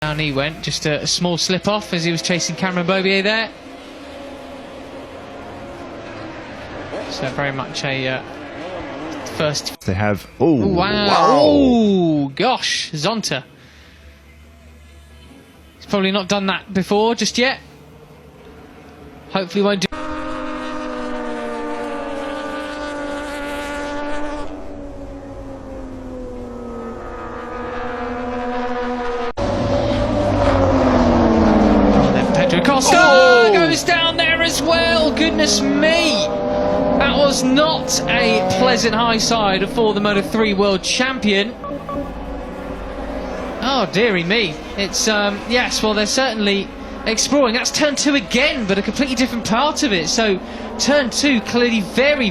Down he went, just a small slip off as he was chasing Cameron Bobier there. So very much a first. They have. Oh, wow. wow. Oh, gosh. Zonta. He's probably not done that before just yet. Hopefully won't do. Costa goes down there as well. Goodness me, that was not a pleasant high side for the Moto3 world champion. Oh dearie me. It's yes, well they're certainly exploring. That's turn 2 again, but a completely different part of it. So turn 2 clearly very